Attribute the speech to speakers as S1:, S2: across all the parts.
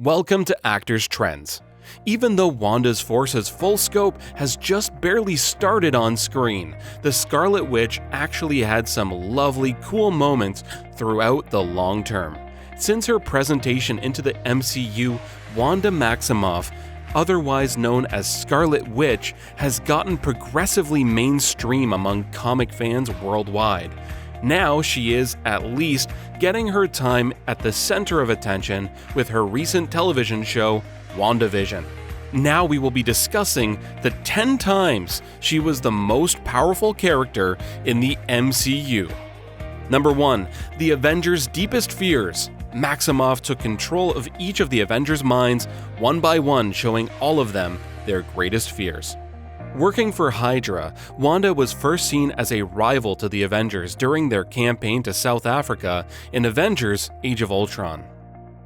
S1: Welcome to Actors Trends. Even though Wanda's Force's full scope has just barely started on screen, the Scarlet Witch actually had some lovely, cool moments throughout the long term. Since her presentation into the MCU, Wanda Maximoff, otherwise known as Scarlet Witch, has gotten progressively mainstream among comic fans worldwide. Now she is, at least, getting her time at the center of attention with her recent television show, WandaVision. Now we will be discussing the 10 times she was the most powerful character in the MCU. Number 1. The Avengers' deepest fears. Maximoff took control of each of the Avengers' minds one by one, showing all of them their greatest fears. Working for Hydra, Wanda was first seen as a rival to the Avengers during their campaign to South Africa in Avengers: Age of Ultron.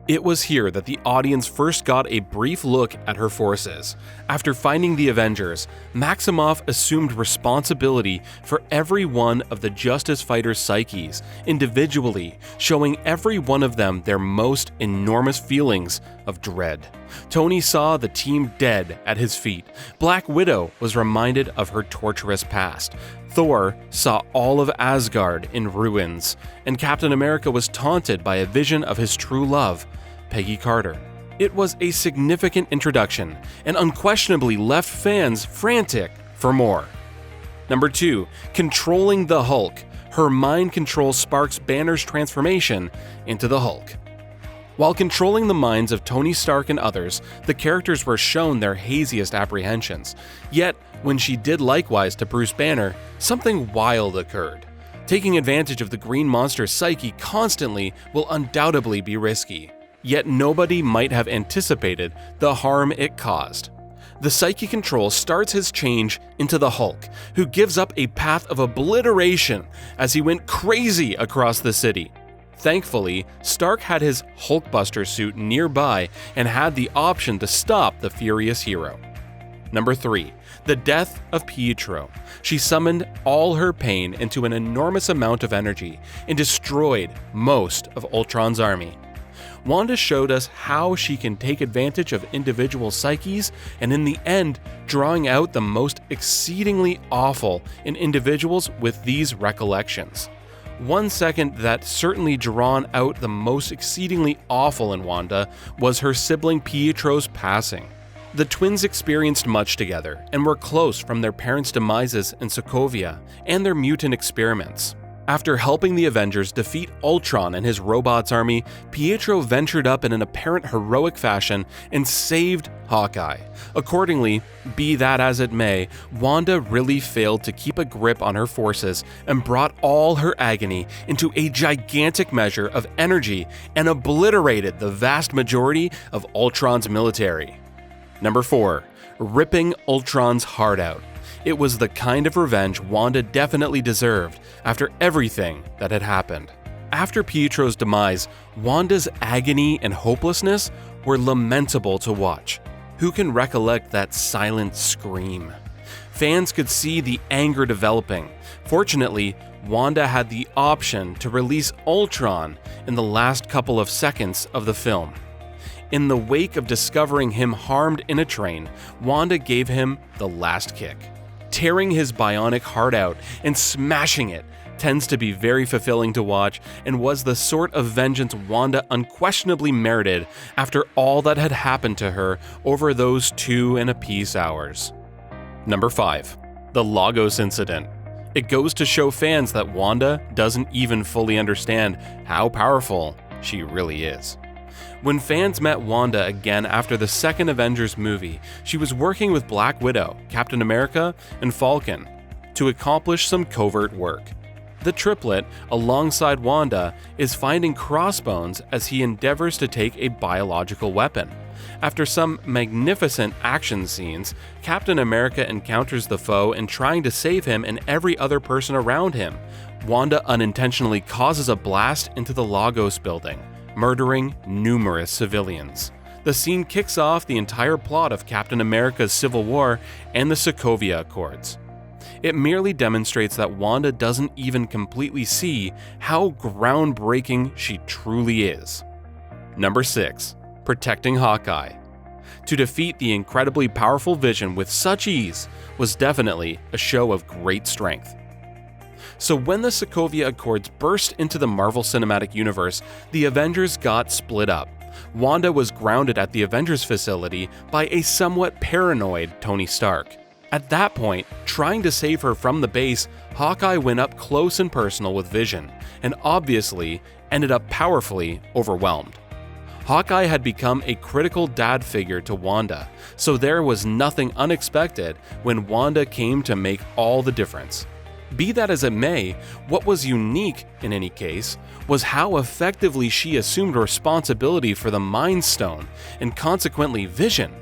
S1: It was here that the audience first got a brief look at her forces. After finding the Avengers, Maximoff assumed responsibility for every one of the Justice Fighters' psyches, individually, showing every one of them their most enormous feelings of dread. Tony saw the team dead at his feet. Black Widow was reminded of her torturous past. Thor saw all of Asgard in ruins, and Captain America was taunted by a vision of his true love, Peggy Carter. It was a significant introduction, and unquestionably left fans frantic for more. Number 2. Controlling the Hulk. Her mind control sparks Banner's transformation into the Hulk. While controlling the minds of Tony Stark and others, the characters were shown their haziest apprehensions. Yet, when she did likewise to Bruce Banner, something wild occurred. Taking advantage of the green monster's psyche constantly will undoubtedly be risky. Yet nobody might have anticipated the harm it caused. The psyche control starts his change into the Hulk, who gives up a path of obliteration as he went crazy across the city. Thankfully, Stark had his Hulkbuster suit nearby and had the option to stop the furious hero. Number 3. The death of Pietro. She summoned all her pain into an enormous amount of energy and destroyed most of Ultron's army. Wanda showed us how she can take advantage of individual psyches and in the end, drawing out the most exceedingly awful in individuals with these recollections. One second that certainly drawn out the most exceedingly awful in Wanda was her sibling Pietro's passing. The twins experienced much together and were close from their parents' demises in Sokovia and their mutant experiments. After helping the Avengers defeat Ultron and his robots' army, Pietro ventured up in an apparent heroic fashion and saved Hawkeye. Accordingly, be that as it may, Wanda really failed to keep a grip on her forces and brought all her agony into a gigantic measure of energy and obliterated the vast majority of Ultron's military. Number 4. Ripping Ultron's heart out. It was the kind of revenge Wanda definitely deserved after everything that had happened. After Pietro's demise, Wanda's agony and hopelessness were lamentable to watch. Who can recollect that silent scream? Fans could see the anger developing. Fortunately, Wanda had the option to release Ultron in the last couple of seconds of the film. In the wake of discovering him harmed in a train, Wanda gave him the last kick. Tearing his bionic heart out and smashing it tends to be very fulfilling to watch and was the sort of vengeance Wanda unquestionably merited after all that had happened to her over those 2 and a piece hours. Number 5. The Lagos Incident. It goes to show fans that Wanda doesn't even fully understand how powerful she really is. When fans met Wanda again after the second Avengers movie, she was working with Black Widow, Captain America, and Falcon to accomplish some covert work. The triplet, alongside Wanda, is finding Crossbones as he endeavors to take a biological weapon. After some magnificent action scenes, Captain America encounters the foe and trying to save him and every other person around him. Wanda unintentionally causes a blast into the Lagos building, murdering numerous civilians. The scene kicks off the entire plot of Captain America's Civil War and the Sokovia Accords. It merely demonstrates that Wanda doesn't even completely see how groundbreaking she truly is. Number 6. protecting Hawkeye. To defeat the incredibly powerful Vision with such ease was definitely a show of great strength. So when the Sokovia Accords burst into the Marvel Cinematic Universe, the Avengers got split up. Wanda was grounded at the Avengers facility by a somewhat paranoid Tony Stark. At that point, trying to save her from the base, Hawkeye went up close and personal with Vision, and obviously ended up powerfully overwhelmed. Hawkeye had become a critical dad figure to Wanda, so there was nothing unexpected when Wanda came to make all the difference. Be that as it may, what was unique, in any case, was how effectively she assumed responsibility for the Mind Stone, and consequently Vision,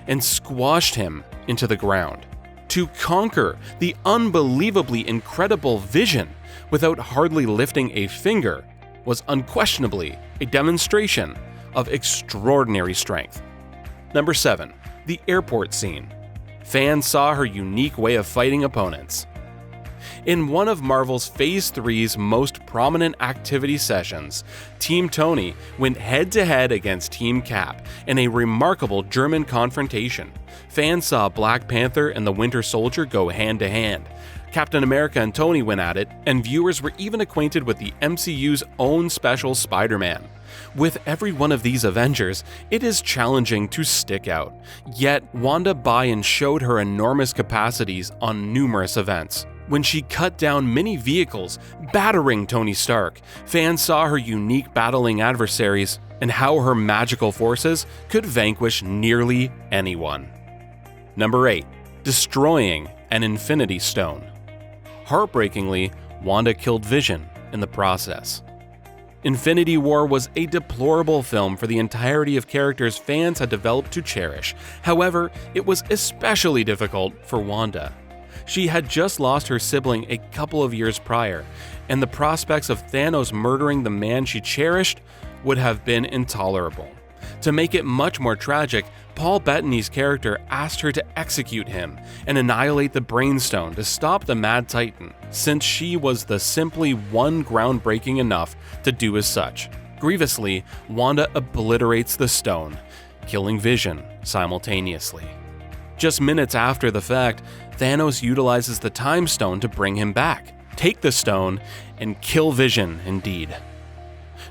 S1: and squashed him into the ground. To conquer the unbelievably incredible Vision without hardly lifting a finger was unquestionably a demonstration of extraordinary strength. Number 7. The airport scene. Fans saw her unique way of fighting opponents. In one of Marvel's Phase 3's most prominent activity sessions, Team Tony went head-to-head against Team Cap in a remarkable German confrontation. Fans saw Black Panther and the Winter Soldier go hand-to-hand. Captain America and Tony went at it, and viewers were even acquainted with the MCU's own special Spider-Man. With every one of these Avengers, it is challenging to stick out. Yet, Wanda Bayan showed her enormous capacities on numerous events. When she cut down many vehicles, battering Tony Stark, fans saw her unique battling adversaries and how her magical forces could vanquish nearly anyone. Number 8. Destroying an Infinity Stone. Heartbreakingly, Wanda killed Vision in the process. Infinity War was a deplorable film for the entirety of characters fans had developed to cherish. However, it was especially difficult for Wanda. She had just lost her sibling a couple of years prior, and the prospects of Thanos murdering the man she cherished would have been intolerable. To make it much more tragic, Paul Bettany's character asked her to execute him and annihilate the Brainstone to stop the Mad Titan, since she was the simply one groundbreaking enough to do as such. Grievously, Wanda obliterates the stone, killing Vision simultaneously. Just minutes after the fact, Thanos utilizes the Time Stone to bring him back, take the stone, and kill Vision indeed.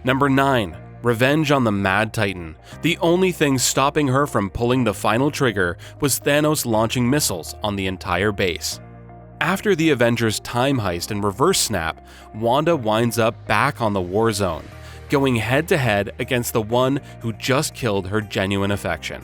S1: Number 9. Revenge on the Mad Titan. The only thing stopping her from pulling the final trigger was Thanos launching missiles on the entire base. After the Avengers' time heist and reverse snap, Wanda winds up back on the war zone, going head-to-head against the one who just killed her genuine affection.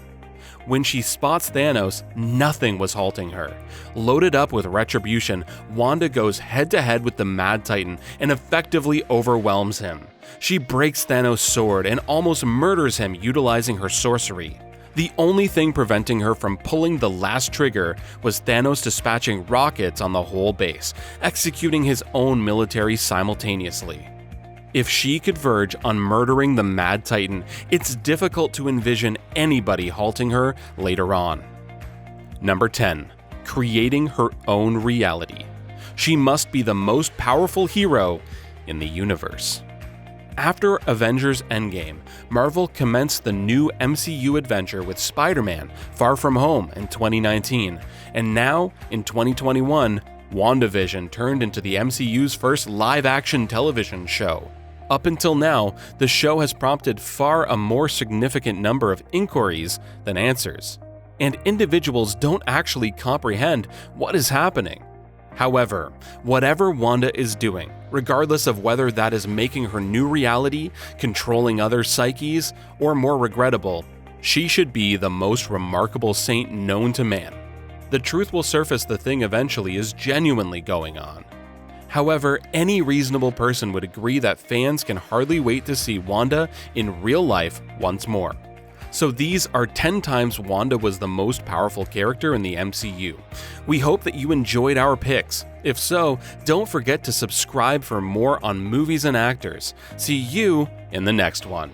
S1: When she spots Thanos, nothing was halting her. Loaded up with retribution, Wanda goes head-to-head with the Mad Titan and effectively overwhelms him. She breaks Thanos' sword and almost murders him utilizing her sorcery. The only thing preventing her from pulling the last trigger was Thanos dispatching rockets on the whole base, executing his own military simultaneously. If she could verge on murdering the Mad Titan, it's difficult to envision anybody halting her later on. Number 10. Creating her own reality. She must be the most powerful hero in the universe. After Avengers Endgame, Marvel commenced the new MCU adventure with Spider-Man: Far From Home in 2019, and now, in 2021, WandaVision turned into the MCU's first live-action television show. Up until now, the show has prompted far a more significant number of inquiries than answers, and individuals don't actually comprehend what is happening. However, whatever Wanda is doing, regardless of whether that is making her new reality, controlling other psyches, or more regrettable, she should be the most remarkable saint known to man. The truth will surface the thing eventually is genuinely going on. However, any reasonable person would agree that fans can hardly wait to see Wanda in real life once more. So these are 10 times Wanda was the most powerful character in the MCU. We hope that you enjoyed our picks. If so, don't forget to subscribe for more on movies and actors. See you in the next one.